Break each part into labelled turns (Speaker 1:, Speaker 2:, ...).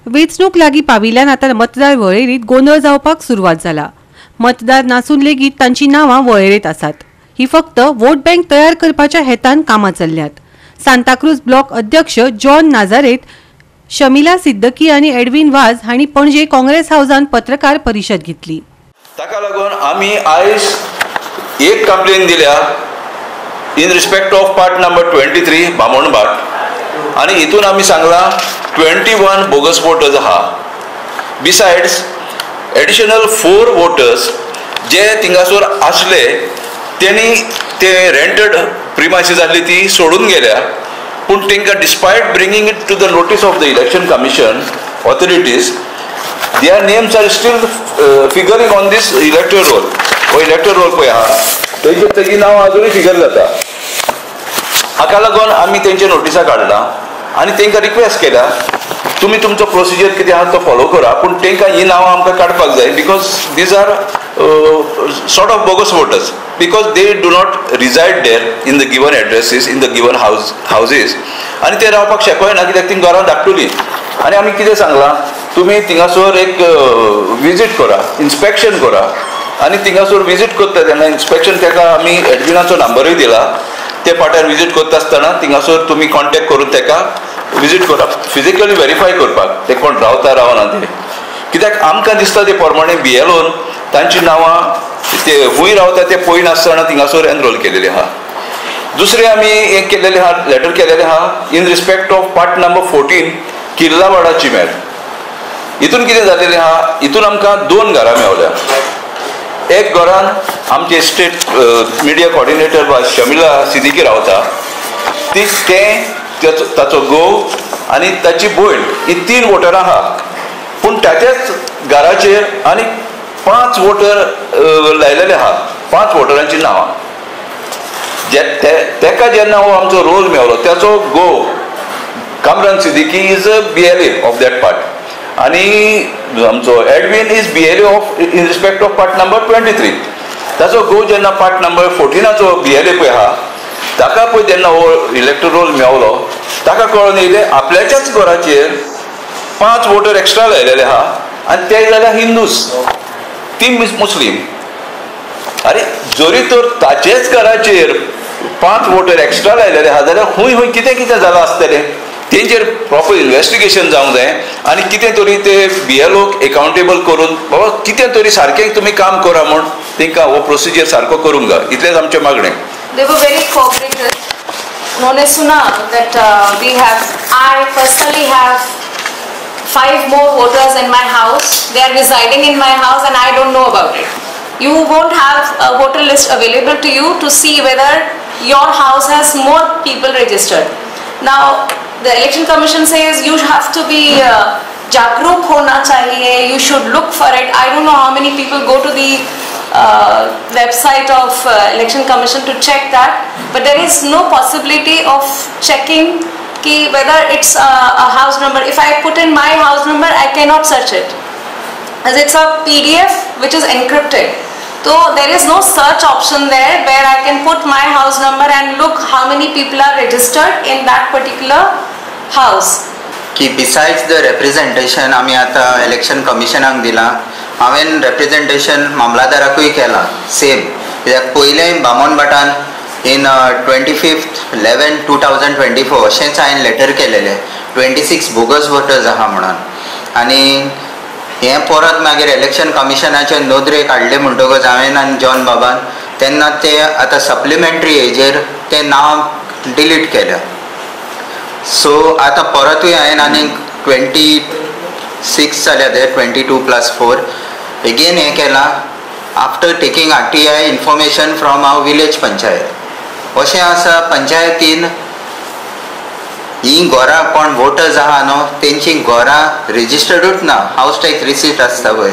Speaker 1: वेंचणूक लागीं पाविल्ल्यान आतां मतदार वळेरींत गोंधळ जावपाक सुरवात जाला। मतदार नासून लेगीत तांची नांवां वळेरेंत आसात। ही फक्त वोट बँक तयार करपाच्या हेतान कामां चल्ल्यात। सांताक्रूज ब्लॉक अध्यक्ष जॉन नाझारेत, शमिला सिद्दकी आनी एडविन वाज हांणी पणजे काँग्रेस हावजांत पत्रकार परिशद घेतली।
Speaker 2: ताका लागून आमी आयज एक कंप्लेन दिल्या in respect of part number 23 बामणभाट आनी हितून आमी सांगला 21 बोगस वोटर्स आहा। बिसायड्स एडिशनल 4 वोटर्स जे थिंगासोर आसले त्यांनी ते रेंटेड प्रिमायसीस आसली ती सोडून गेल्या, पूण तांकां despite bringing it to the notice of the election commission authorities their names are still figuring on this electoral roll. वो इलेक्टोरल रोल पळय आहा तेजे तेजी नांव अजूनय फिगर जाता। हाका लागून आमी तेंचे नोटिसा काडला आनी तेंकां रिक्वेस्ट केल्या तुमी तुमचो प्रोसिजर कितें आहा तो फॉलो करा, पूण तेंकां ही नांवां आमकां काडपाक जाय because these are sort of bogus voters because they do not reside there in the given addresses in the given houses आनी ते रावपाक शकयना कित्याक तीं घरां धाकटुलीं। आनी आमी कितें सांगलां तुमी थिंगासोर एक विजीट करा, इन्स्पेक्शन करा आनी थिंगासोर विजीट करता तेन्ना इन्स्पेक्शन ताका आमी एडमिनाचो नंबरूय दिला। ते फाटार विजीट करता आसतना थिंगासोर तुमी कॉन्टेक्ट करून ताका विजीट करा, फिजिकली व्हेरीफाय करपाक ते कोण रावता रावना ते, कित्याक आमकां दिसता ते प्रमाणे BLOन तांची नांवां ते खूंय रावता ते पळय नासतना थिंगासोर एनरोल केलेली आहा। दुसरे आमी एक केलेले आहा, लेटर केलेले आहा in respect of part number 14 किल्लावाडा चिमेर। हितून कितें जालेलें आहा, हितून आमकां 2 घरां मेवल्या। एक घरान आमचे स्टेट मिडिया कोऑर्डिनेटर वा शमिला सिद्दीकी रावता, ताचो घोव आनी ताची भयण ही 3 वोटर आहा, पूण ताच्याच घराचेर आनी 5 वोटर लायलेले आहा, 5 वोटरांची नांवां। तेका जेन्ना हो आमचो रोल मेवलो त्याचो घोव Kamran Siddiqui is a BLA of that part आनी आमचो Edwin is BLA of in respect of part number 23। ताचो घोव जेन्ना पार्ट नंबर 14चो BLA पळय आहा ताका पळय जेन्ना हो इलेक्टोरल रोल मेवलो ताका कळून येयलें आपल्याच्याच घराचेर 5 वोटर एक्स्ट्रा लायलेले आहा आनी ते जाल्यार हिंदूस, ती मुस्लीम। अरे जरी तर ताचेच घराचेर 5 वोटर एक्स्ट्रा लायलेले आहा जाल्यार खूंय खूंय कितें कितें जालां आसतलें, तेंचेर प्रॉपर इन्वेस्टिगेशन जावंक जाय आनी कितें तरी ते BLOक अकाउंटेबल करून बाबा कितें तरी सारकें तुमी काम करा म्हूण तांकां हो प्रोसिजर सारको करूंक जाय, इतलेंच आमचें मागणें।
Speaker 3: They were very cooperative. Nonesuna that I personally have 5 more voters in my house. They are residing in my house and I don't know about it. You won't have a voter list available to you to see whether your house has more people registered. Now the election commission says you have to be jagruk hona chahiye, you should look for it. I don't know how many people go to the website of election commission to check that, but there is no possibility of checking ki whether it's a house number. If I put in my house number I cannot search it as it's a PDF which is encrypted, so there is no search option there where I can put my house number and look how many people are registered in that particular house.
Speaker 4: की besides the representation आमी आता election कमिशनाक दिला, हांवें representation मामलादाराकूय केला same, कित्याक पयलें बामणभाटान इन 25/11/2024 अशेंच हांवें लेटर केलेलें 26 बोगस वोटर्स आहा म्हणून, आनी हें परत मागीर इलेक्शन कमिशनाचे नोंदरे काडले म्हणटकच हांवें आनी जॉन बाबान तेन्ना ते आतां सप्लिमेंटरी हेजेर तें नांव डिलीट केलें। सो आतां परतूय हांवें आनीक 26 जाल्या ते 22+4 अगेन हें केलां after taking RTI information from our village panchayat. अशें आसा पंचायतीन ही घरां कोण वोटर्स आहा न्हू तेंची घरां रेजिस्टर्डूच ना, हावस टॅक्स रिसीट आसता पळय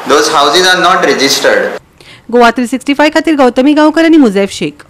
Speaker 4: those houses are not registered.
Speaker 1: Goa 365 खातीर गौतमी गांवकर आनी मुझैफ शेख।